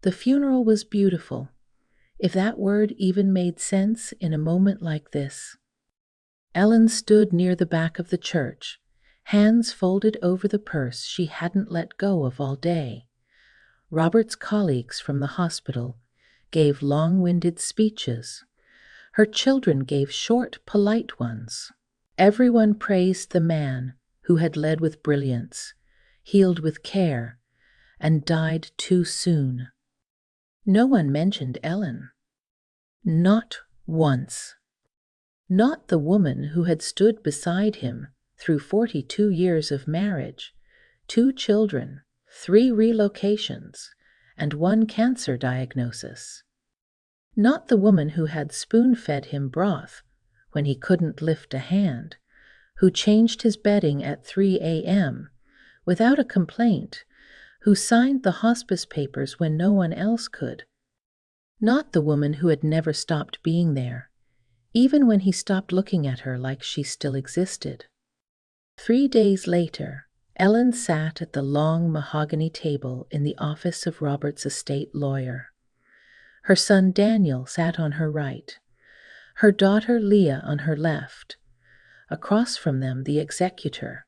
The funeral was beautiful, if that word even made sense in a moment like this. Ellen stood near the back of the church, hands folded over the purse she hadn't let go of all day. Robert's colleagues from the hospital gave long-winded speeches. Her children gave short, polite ones. Everyone praised the man who had led with brilliance, healed with care, and died too soon. No one mentioned Ellen. Not once. Not the woman who had stood beside him through 42 years of marriage, 2 children, 3 relocations, and 1 cancer diagnosis. Not the woman who had spoon-fed him broth when he couldn't lift a hand, who changed his bedding at 3 a.m. without a complaint, who signed the hospice papers when no one else could. Not the woman who had never stopped being there, even when he stopped looking at her like she still existed. 3 days later, Ellen sat at the long mahogany table in the office of Robert's estate lawyer. Her son Daniel sat on her right, her daughter Leah on her left. Across from them, the executor,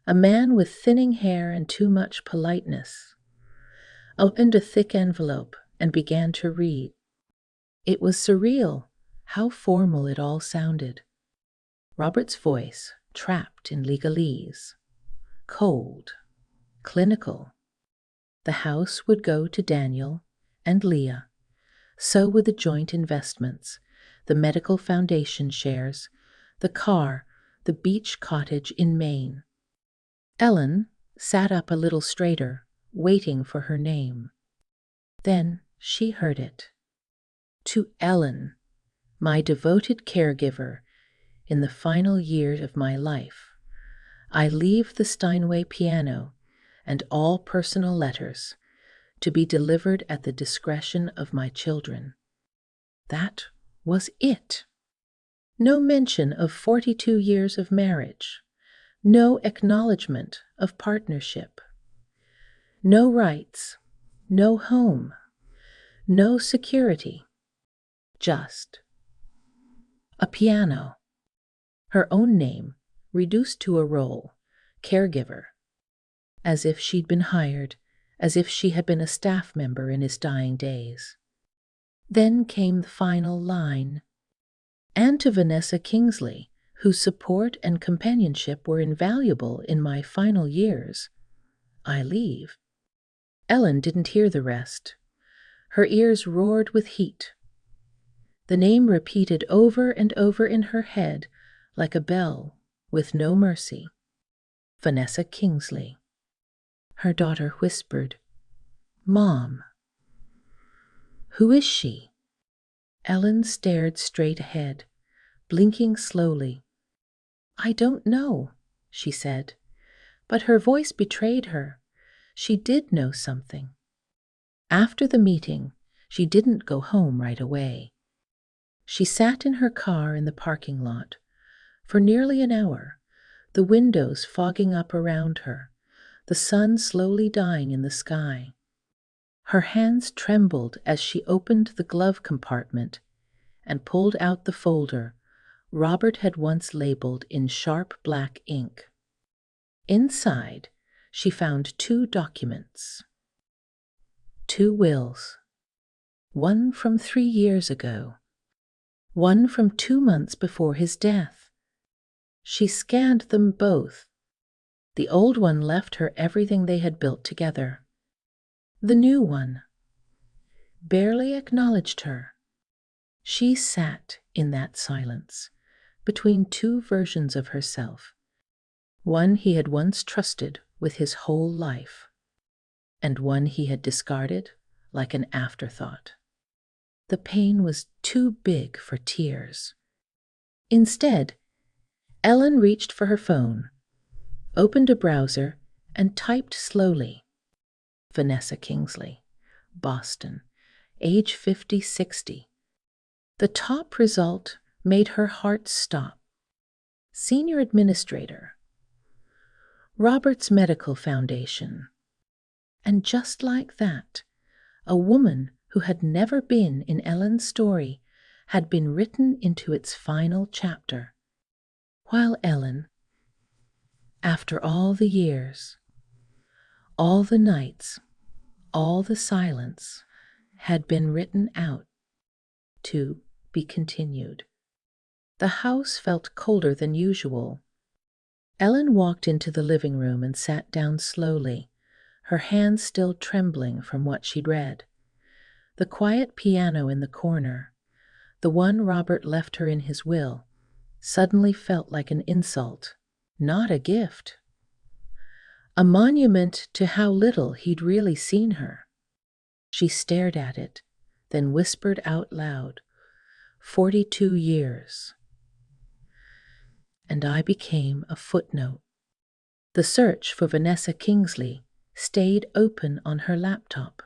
a man with thinning hair and too much politeness, opened a thick envelope and began to read. It was surreal how formal it all sounded. Robert's voice, trapped in legalese, cold, clinical. The house would go to Daniel and Leah. So would the joint investments, the medical foundation shares, the car, the beach cottage in Maine. Ellen sat up a little straighter, waiting for her name. Then she heard it. To Ellen, my devoted caregiver in the final years of my life, I leave the Steinway piano and all personal letters to be delivered at the discretion of my children. That was it. No mention of 42 years of marriage, no acknowledgement of partnership, no rights, no home, no security, just a piano. Her own name reduced to a role, caregiver, as if she'd been hired, as if she had been a staff member in his dying days. Then came the final line. And to Vanessa Kingsley, whose support and companionship were invaluable in my final years, I leave. Ellen didn't hear the rest. Her ears roared with heat. The name repeated over and over in her head like a bell with no mercy. Vanessa Kingsley. Her daughter whispered, "Mom." Who is she? Ellen stared straight ahead, blinking slowly. I don't know, she said, but her voice betrayed her. She did know something. After the meeting, she didn't go home right away. She sat in her car in the parking lot for nearly an hour, the windows fogging up around her, the sun slowly dying in the sky. Her hands trembled as she opened the glove compartment and pulled out the folder Robert had once labeled in sharp black ink. Inside, she found 2 documents. 2 wills. One from 3 years ago. One from 2 months before his death. She scanned them both. The old one left her everything they had built together. The new one barely acknowledged her. She sat in that silence, between 2 versions of herself, one he had once trusted with his whole life, and one he had discarded like an afterthought. The pain was too big for tears. Instead, Ellen reached for her phone, opened a browser, and typed slowly. Vanessa Kingsley, Boston, age 50-60. The top result made her heart stop. Senior Administrator, Robert's Medical Foundation. And just like that, A woman who had never been in Ellen's story had been written into its final chapter, while Ellen, after all the years, all the nights, all the silence, had been written out to be continued. The house felt colder than usual. Ellen walked into the living room and sat down slowly, her hands still trembling from what she'd read. The quiet piano in the corner, the one Robert left her in his will, suddenly felt like an insult, not a gift. A monument to how little he'd really seen her. She stared at it, then whispered out loud, 42 years. And I became a footnote. The search for Vanessa Kingsley stayed open on her laptop.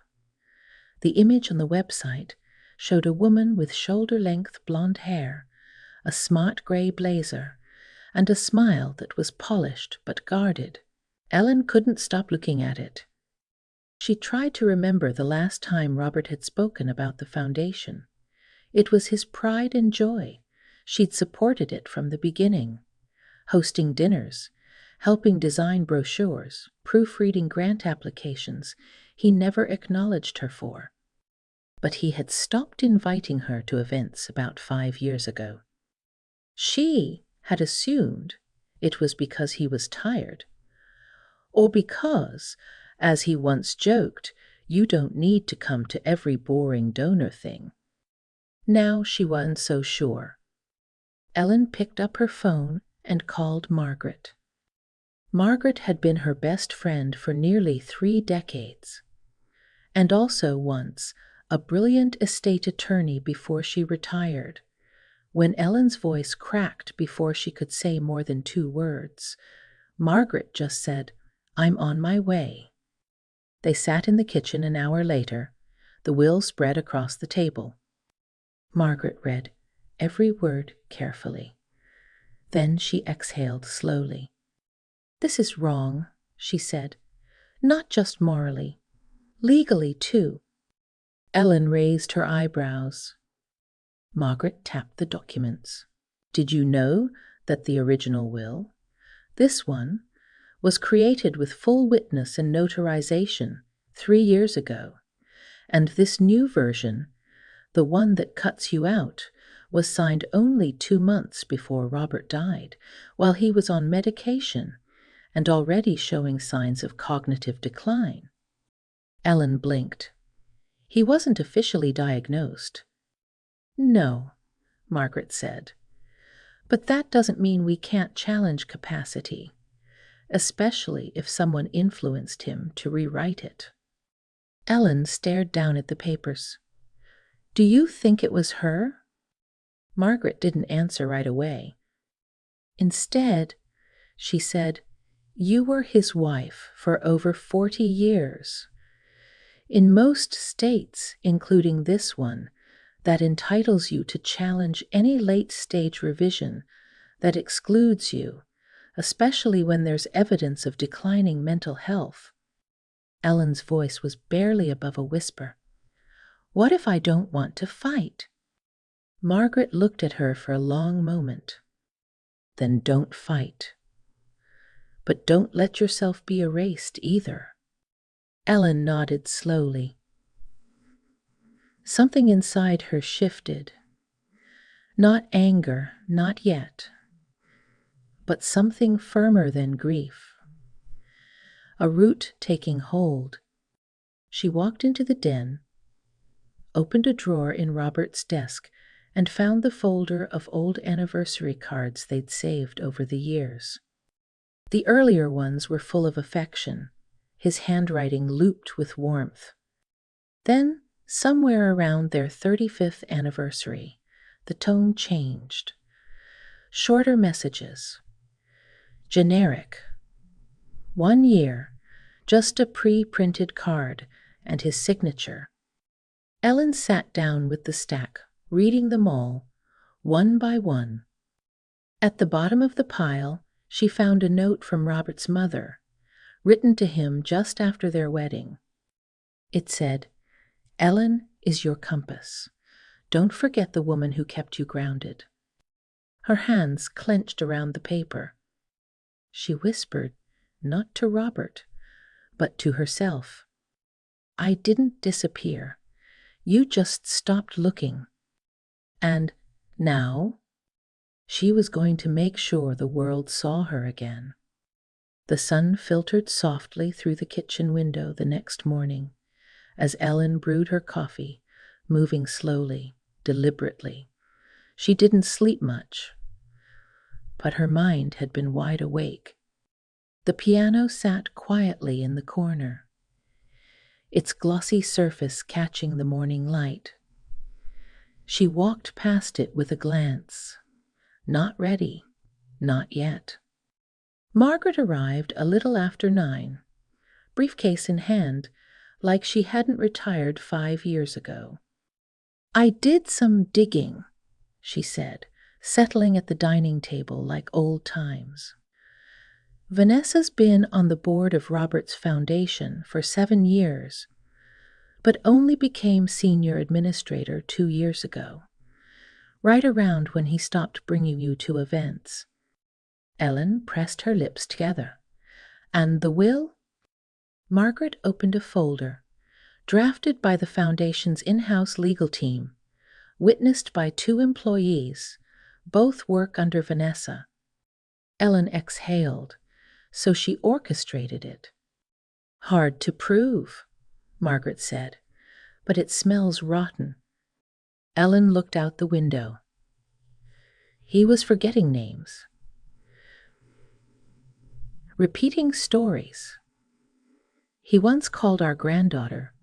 The image on the website showed a woman with shoulder-length blonde hair, a smart gray blazer, and a smile that was polished but guarded. Ellen couldn't stop looking at it. She tried to remember the last time Robert had spoken about the foundation. It was his pride and joy. She'd supported it from the beginning, hosting dinners, helping design brochures, proofreading grant applications he never acknowledged her for. But he had stopped inviting her to events about 5 years ago. She had assumed it was because he was tired, or because, as he once joked, you don't need to come to every boring donor thing. Now she wasn't so sure. Ellen picked up her phone and called Margaret. Margaret had been her best friend for nearly 3 decades, and also once a brilliant estate attorney before she retired. When Ellen's voice cracked before she could say more than 2 words, Margaret just said, "I'm on my way." They sat in the kitchen an hour later, the will spread across the table. Margaret read every word carefully. Then she exhaled slowly. "This is wrong," she said. "Not just morally. Legally, too." Ellen raised her eyebrows. Margaret tapped the documents. "Did you know that the original will, this one, was created with full witness and notarization 3 years ago, and this new version, the one that cuts you out, was signed only 2 months before Robert died, while he was on medication and already showing signs of cognitive decline?" Ellen blinked. "He wasn't officially diagnosed." "No," Margaret said. "But that doesn't mean we can't challenge capacity, especially if someone influenced him to rewrite it." Ellen stared down at the papers. "Do you think it was her?" Margaret didn't answer right away. Instead, she said, "You were his wife for over 40 years. In most states, including this one, that entitles you to challenge any late-stage revision that excludes you, especially when there's evidence of declining mental health." Ellen's voice was barely above a whisper. "What if I don't want to fight?" Margaret looked at her for a long moment. "Then don't fight. But don't let yourself be erased either." Ellen nodded slowly. Something inside her shifted. Not anger, not yet, but something firmer than grief. A root taking hold. She walked into the den, opened a drawer in Robert's desk, and found the folder of old anniversary cards they'd saved over the years. The earlier ones were full of affection, his handwriting looped with warmth. Then, somewhere around their 35th anniversary, the tone changed. Shorter messages. Generic. 1 year, just a pre-printed card and his signature. Ellen sat down with the stack, reading them all, one by one. At the bottom of the pile, she found a note from Robert's mother, written to him just after their wedding. It said, Ellen is your compass. Don't forget the woman who kept you grounded. Her hands clenched around the paper. She whispered, not to Robert, but to herself. I didn't disappear. You just stopped looking. And now? She was going to make sure the world saw her again. The sun filtered softly through the kitchen window the next morning as Ellen brewed her coffee, moving slowly, deliberately. She didn't sleep much, but her mind had been wide awake. The piano sat quietly in the corner, its glossy surface catching the morning light. She walked past it with a glance. Not ready, not yet. Margaret arrived a little after 9, briefcase in hand, like she hadn't retired 5 years ago. I did some digging, she said, settling at the dining table like old times. Vanessa's been on the board of Robert's foundation for 7 years, but only became senior administrator 2 years ago, right around when he stopped bringing you to events. Ellen pressed her lips together. And the will? Margaret opened a folder, drafted by the foundation's in-house legal team, witnessed by 2 employees, both work under Vanessa. Ellen exhaled, so she orchestrated it. Hard to prove, Margaret said, but it smells rotten. Ellen looked out the window. He was forgetting names, repeating stories. He once called our granddaughter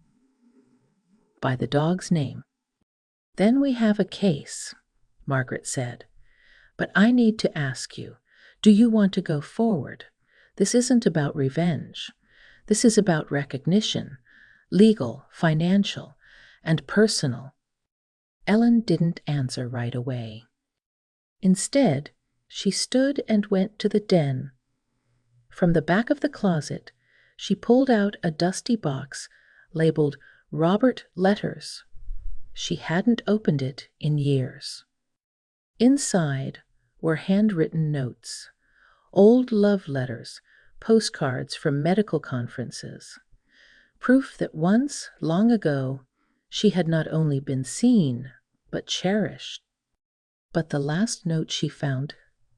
by the dog's name. Then we have a case, Margaret said. But I need to ask you, do you want to go forward? This isn't about revenge. This is about recognition, legal, financial, and personal. Ellen didn't answer right away. Instead, she stood and went to the den. From the back of the closet, she pulled out a dusty box labeled Robert Letters. She hadn't opened it in years. Inside were handwritten notes, old love letters, postcards from medical conferences, proof that once, long ago, she had not only been seen, but cherished. But the last note she found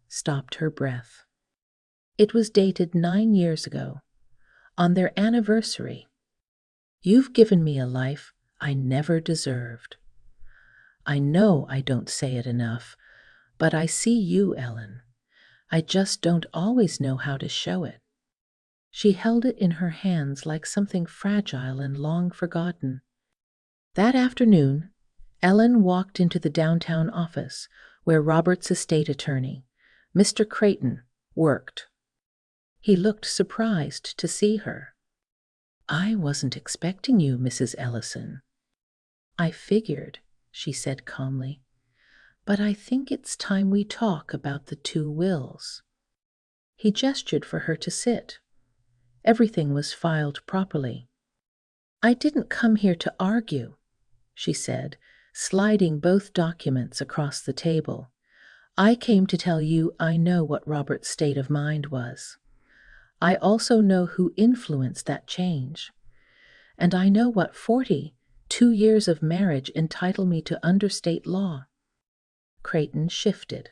stopped her breath. It was dated 9 years ago, on their anniversary. You've given me a life I never deserved. I know I don't say it enough, but I see you, Ellen. I just don't always know how to show it. She held it in her hands like something fragile and long forgotten. That afternoon, Ellen walked into the downtown office where Robert's estate attorney, Mr. Creighton, worked. He looked surprised to see her. I wasn't expecting you, Mrs. Ellison. I figured, she said calmly, but I think it's time we talk about the 2 wills. He gestured for her to sit. Everything was filed properly. I didn't come here to argue, she said, sliding both documents across the table. I came to tell you I know what Robert's state of mind was. I also know who influenced that change. And I know what 42 years of marriage entitle me to under state law. Creighton shifted.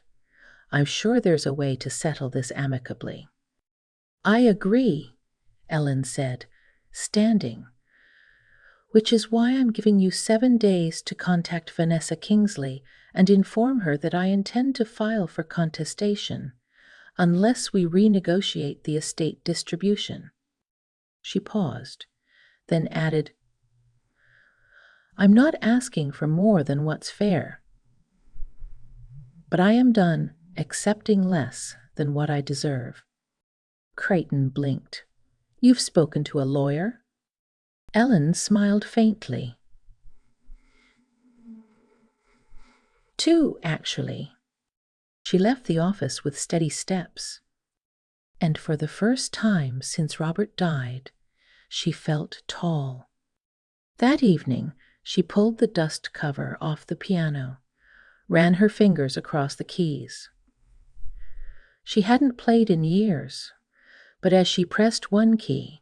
I'm sure there's a way to settle this amicably. I agree, Ellen said, standing. Which is why I'm giving you 7 days to contact Vanessa Kingsley and inform her that I intend to file for contestation, unless we renegotiate the estate distribution. She paused, then added, I'm not asking for more than what's fair, but I am done accepting less than what I deserve. Creighton blinked. You've spoken to a lawyer? Ellen smiled faintly. 2, actually. She left the office with steady steps, and for the first time since Robert died, she felt tall. That evening, She pulled the dust cover off the piano, ran her fingers across the keys. She hadn't played in years, but as she pressed one key,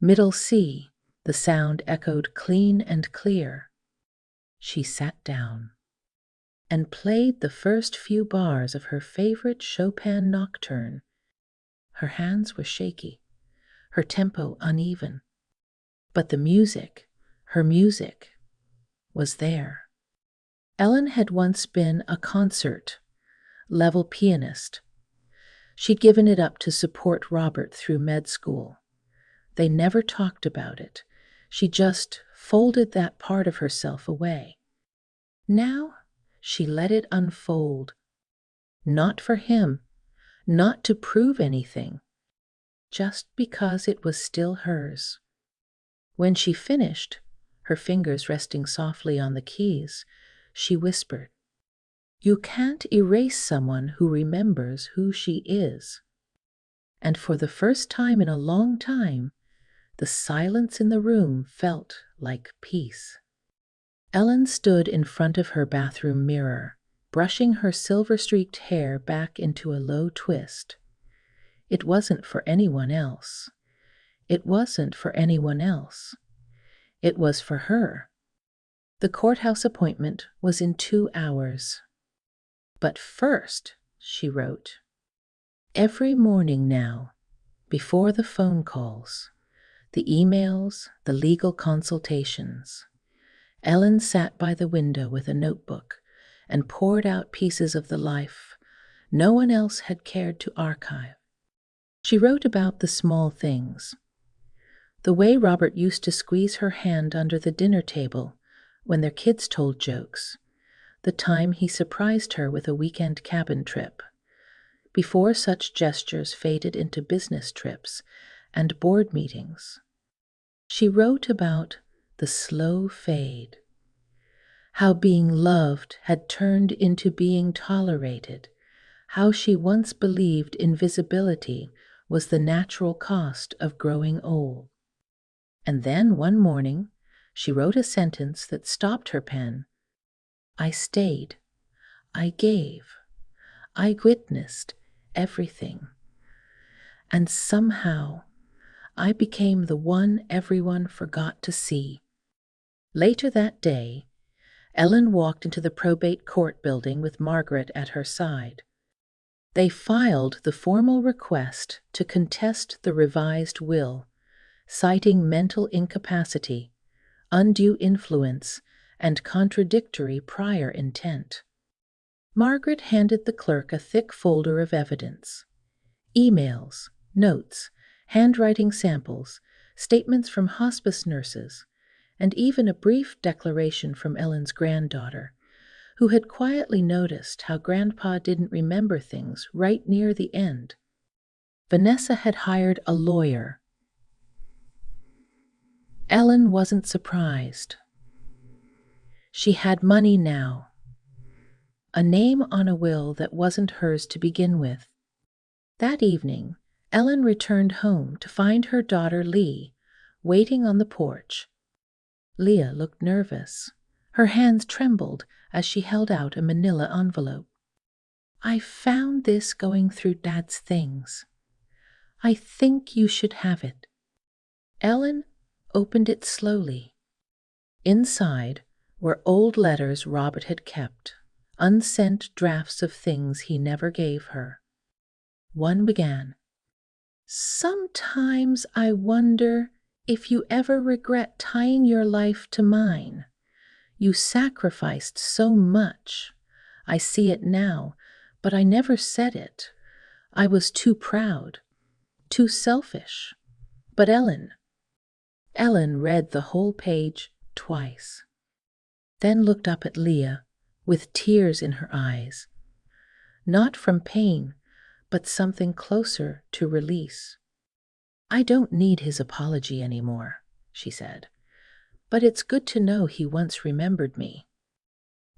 middle C, the sound echoed clean and clear. She sat down and played the first few bars of her favorite Chopin nocturne. Her hands were shaky, her tempo uneven, but the music, her music, was there. Ellen had once been a concert-level pianist. She'd given it up to support Robert through med school. They never talked about it. She just folded that part of herself away. Now she let it unfold. Not for him, not to prove anything, just because it was still hers. When she finished, her fingers resting softly on the keys, she whispered, "You can't erase someone who remembers who she is." And for the first time in a long time, the silence in the room felt like peace. Ellen stood in front of her bathroom mirror, brushing her silver-streaked hair back into a low twist. It wasn't for anyone else. It wasn't for anyone else. It was for her. The courthouse appointment was in 2 hours. But first, she wrote, every morning now, before the phone calls, the emails, the legal consultations, Ellen sat by the window with a notebook and poured out pieces of the life no one else had cared to archive. She wrote about the small things, the way Robert used to squeeze her hand under the dinner table when their kids told jokes, the time he surprised her with a weekend cabin trip, before such gestures faded into business trips and board meetings. She wrote about the slow fade, how being loved had turned into being tolerated, how she once believed invisibility was the natural cost of growing old. And then one morning, she wrote a sentence that stopped her pen. I stayed. I gave. I witnessed everything. And somehow, I became the one everyone forgot to see. Later that day, Ellen walked into the probate court building with Margaret at her side. They filed the formal request to contest the revised will, citing mental incapacity, undue influence, and contradictory prior intent. Margaret handed the clerk a thick folder of evidence. Emails, notes, handwriting samples, statements from hospice nurses, and even a brief declaration from Ellen's granddaughter, who had quietly noticed how Grandpa didn't remember things right near the end. Vanessa had hired a lawyer. Ellen wasn't surprised. She had money now, a name on a will that wasn't hers to begin with. That evening, Ellen returned home to find her daughter Lee waiting on the porch. Leah looked nervous. Her hands trembled as she held out a manila envelope. I found this going through Dad's things. I think you should have it. Ellen opened it slowly. Inside were old letters Robert had kept, unsent drafts of things he never gave her. One began, Sometimes I wonder if you ever regret tying your life to mine. You sacrificed so much. I see it now, but I never said it. I was too proud, too selfish. But Ellen read the whole page twice, then looked up at Leah with tears in her eyes, not from pain, but something closer to release. I don't need his apology anymore, she said, but it's good to know he once remembered me.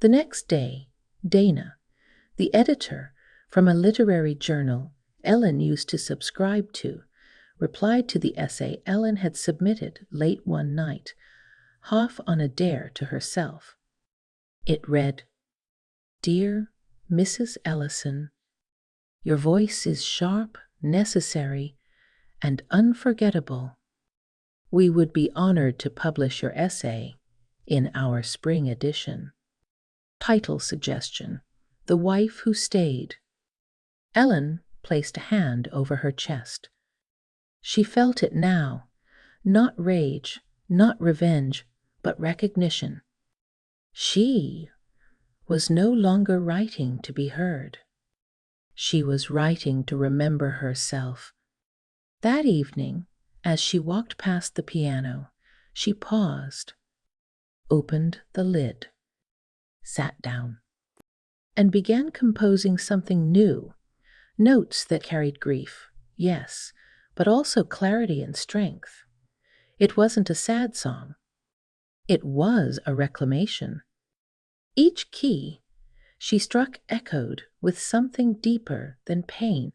The next day, Dana, the editor from a literary journal Ellen used to subscribe to, replied to the essay Ellen had submitted late one night, half on a dare to herself. It read, "Dear Mrs. Ellison, your voice is sharp, necessary, and unforgettable. We would be honored to publish your essay in our spring edition." Title suggestion: The Wife Who Stayed. Ellen placed a hand over her chest. She felt it now, not rage, not revenge, but recognition. She was no longer writing to be heard. She was writing to remember herself. That evening, as she walked past the piano, she paused, opened the lid, sat down, and began composing something new, notes that carried grief, yes, but also clarity and strength. It wasn't a sad song. It was a reclamation. Each key she struck echoed with something deeper than pain.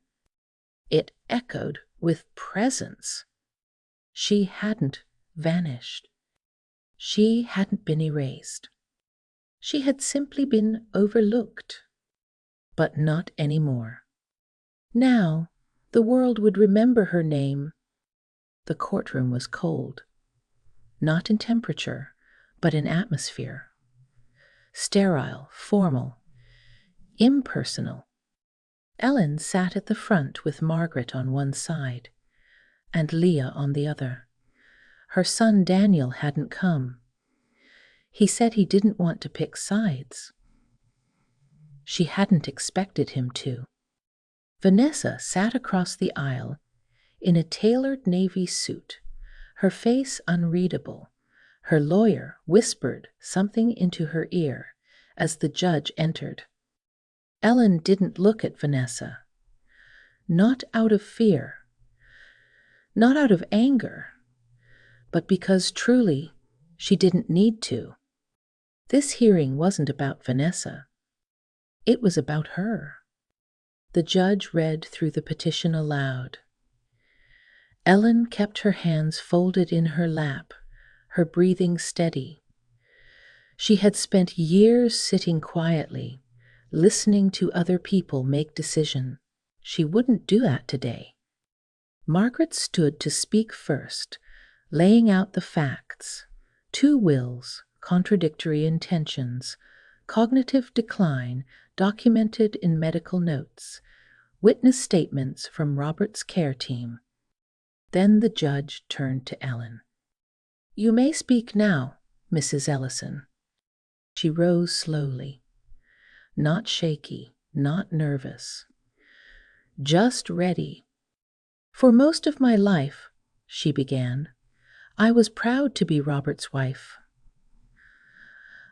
It echoed with presence. She hadn't vanished. She hadn't been erased. She had simply been overlooked. But not anymore. Now, the world would remember her name. The courtroom was cold. Not in temperature, but in atmosphere. Sterile, formal, impersonal. Ellen sat at the front with Margaret on one side and Leah on the other. Her son Daniel hadn't come. He said he didn't want to pick sides. She hadn't expected him to. Vanessa sat across the aisle in a tailored navy suit, her face unreadable. Her lawyer whispered something into her ear as the judge entered. Ellen didn't look at Vanessa. Not out of fear, not out of anger, but because truly she didn't need to. This hearing wasn't about Vanessa. It was about her. The judge read through the petition aloud. Ellen kept her hands folded in her lap, her breathing steady. She had spent years sitting quietly, listening to other people make decisions. She wouldn't do that today. Margaret stood to speak first, laying out the facts. 2 wills, contradictory intentions, cognitive decline documented in medical notes, witness statements from Robert's care team. Then the judge turned to Ellen. "You may speak now, Mrs. Ellison." She rose slowly, not shaky, not nervous, just ready. "For most of my life," she began, "I was proud to be Robert's wife.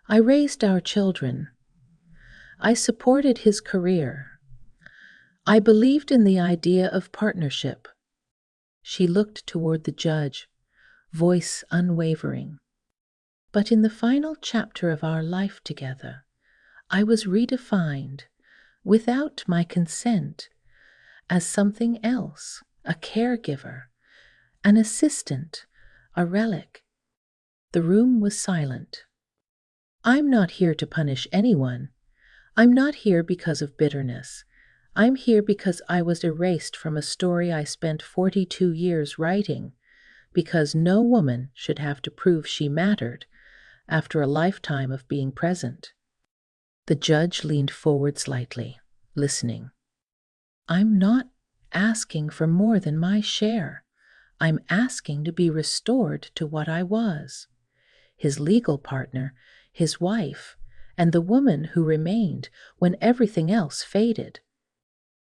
I raised our children. I supported his career. I believed in the idea of partnership." She looked toward the judge, voice unwavering. "But in the final chapter of our life together, I was redefined, without my consent, as something else, a caregiver, an assistant, a relic." The room was silent. "I'm not here to punish anyone. I'm not here because of bitterness. I'm here because I was erased from a story I spent 42 years writing, because no woman should have to prove she mattered after a lifetime of being present." The judge leaned forward slightly, listening. "I'm not asking for more than my share. I'm asking to be restored to what I was. His legal partner, his wife, and the woman who remained when everything else faded."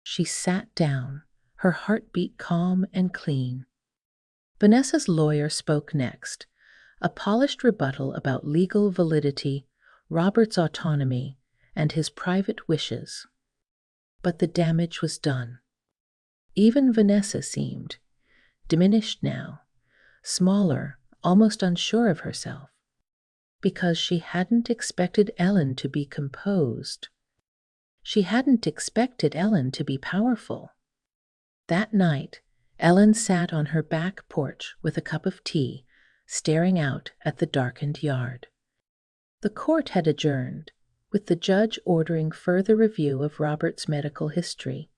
She sat down, her heartbeat calm and clean. Vanessa's lawyer spoke next, a polished rebuttal about legal validity, Robert's autonomy, and his private wishes. But the damage was done. Even Vanessa seemed diminished now, smaller, almost unsure of herself, because she hadn't expected Ellen to be composed. She hadn't expected Ellen to be powerful. That night, Ellen sat on her back porch with a cup of tea, staring out at the darkened yard. The court had adjourned, with the judge ordering further review of Robert's medical history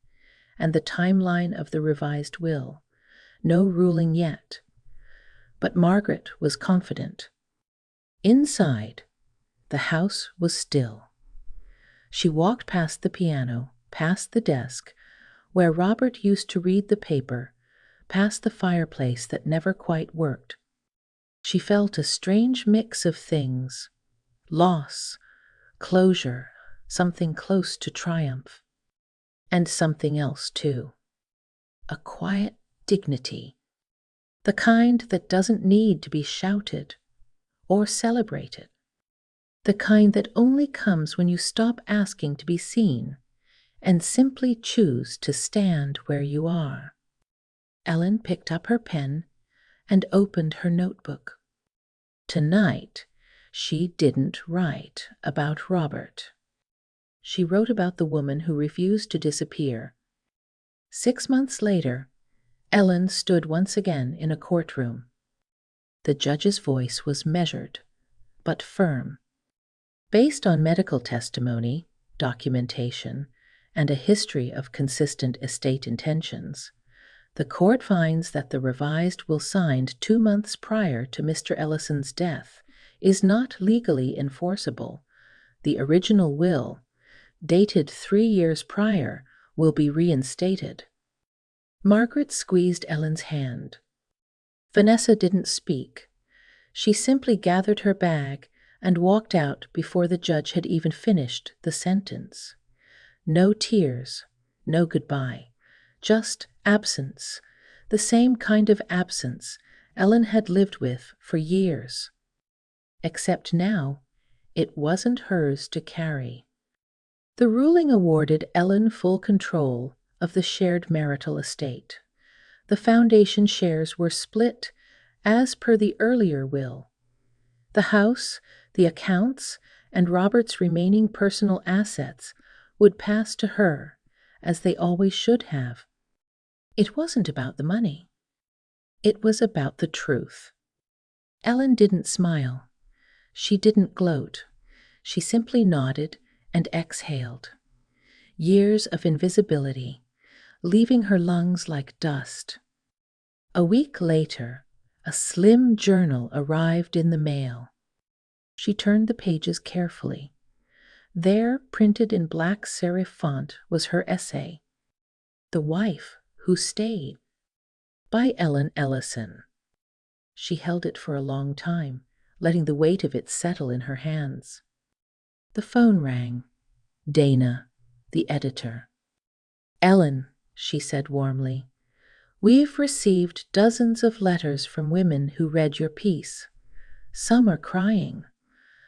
and the timeline of the revised will. No ruling yet. But Margaret was confident. Inside, the house was still. She walked past the piano, past the desk, where Robert used to read the paper, past the fireplace that never quite worked. She felt a strange mix of things: loss, closure, something close to triumph, and something else too. A quiet dignity, the kind that doesn't need to be shouted or celebrated, the kind that only comes when you stop asking to be seen and simply choose to stand where you are. Ellen picked up her pen and opened her notebook. Tonight, she didn't write about Robert. She wrote about the woman who refused to disappear. 6 months later, Ellen stood once again in a courtroom. The judge's voice was measured, but firm. Based on medical testimony, documentation, and a history of consistent estate intentions, the court finds that the revised will signed 2 months prior to Mr. Ellison's death is not legally enforceable. The original will, dated 3 years prior, will be reinstated. Margaret squeezed Ellen's hand. Vanessa didn't speak. She simply gathered her bag and walked out before the judge had even finished the sentence. No tears, no goodbye, just absence, the same kind of absence Ellen had lived with for years. Except now, it wasn't hers to carry. The ruling awarded Ellen full control of the shared marital estate. The foundation shares were split as per the earlier will. The house, the accounts, and Robert's remaining personal assets would pass to her, as they always should have. It wasn't about the money. It was about the truth. Ellen didn't smile. She didn't gloat. She simply nodded and exhaled. Years of invisibility, leaving her lungs like dust. A week later, a slim journal arrived in the mail. She turned the pages carefully. There, printed in black serif font, was her essay, "The Wife Who Stayed," by Ellen Ellison. She held it for a long time, letting the weight of it settle in her hands. The phone rang. Dana, the editor. "Ellen," she said warmly, "we've received dozens of letters from women who read your piece. Some are crying.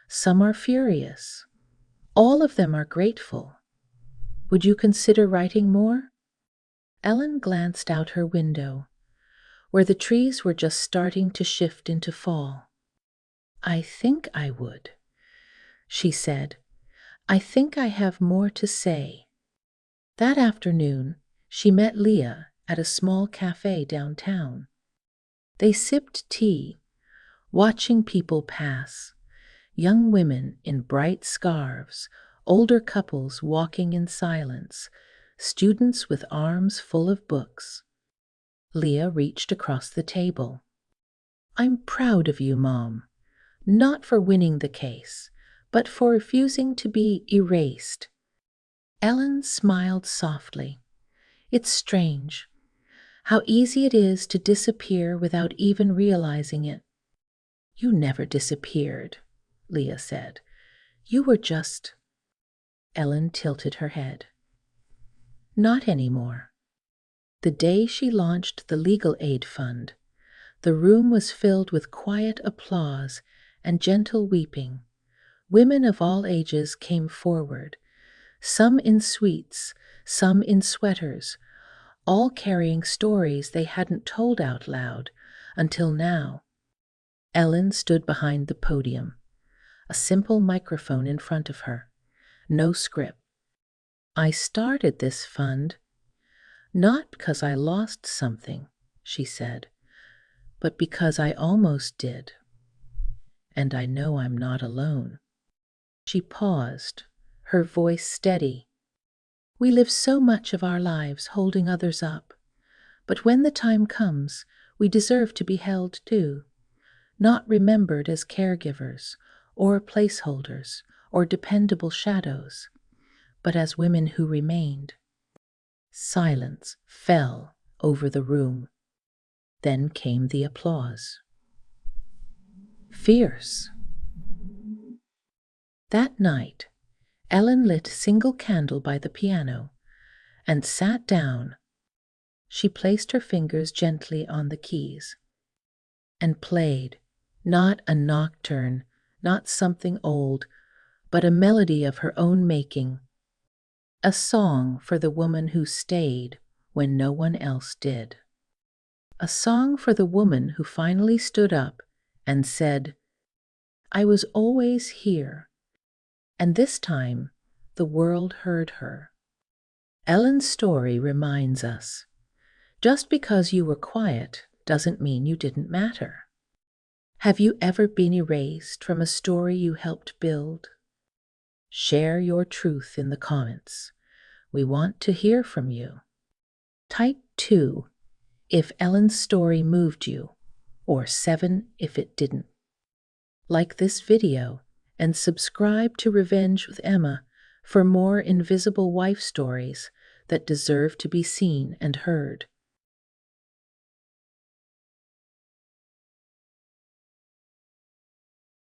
Some are furious. All of them are grateful. Would you consider writing more?" Ellen glanced out her window, where the trees were just starting to shift into fall. "I think I would," she said. "I think I have more to say." That afternoon, she met Leah at a small cafe downtown. They sipped tea, watching people pass, young women in bright scarves, older couples walking in silence, students with arms full of books. Leah reached across the table. "I'm proud of you, Mom, not for winning the case, but for refusing to be erased." Ellen smiled softly. "It's strange how easy it is to disappear without even realizing it." "You never disappeared," Leah said. "You were just—" Ellen tilted her head. "Not anymore." The day she launched the legal aid fund, the room was filled with quiet applause and gentle weeping. Women of all ages came forward, some in suites, some in sweaters, all carrying stories they hadn't told out loud until now. Ellen stood behind the podium, a simple microphone in front of her, no script. "I started this fund not because I lost something," she said, but because I almost did. And I know I'm not alone." She paused, her voice steady. "We live so much of our lives holding others up, but when the time comes, we deserve to be held too, not remembered as caregivers or placeholders or dependable shadows, but as women who remained." Silence fell over the room. Then came the applause. Fierce. That night, Ellen lit a single candle by the piano and sat down. She placed her fingers gently on the keys and played, not a nocturne, not something old, but a melody of her own making, a song for the woman who stayed when no one else did. A song for the woman who finally stood up and said, "I was always here," and this time the world heard her. Ellen's story reminds us, just because you were quiet doesn't mean you didn't matter. Have you ever been erased from a story you helped build? Share your truth in the comments. We want to hear from you. Type 2 if Ellen's story moved you, or 7 if it didn't. Like this video and subscribe to Revenge with Emma for more invisible wife stories that deserve to be seen and heard.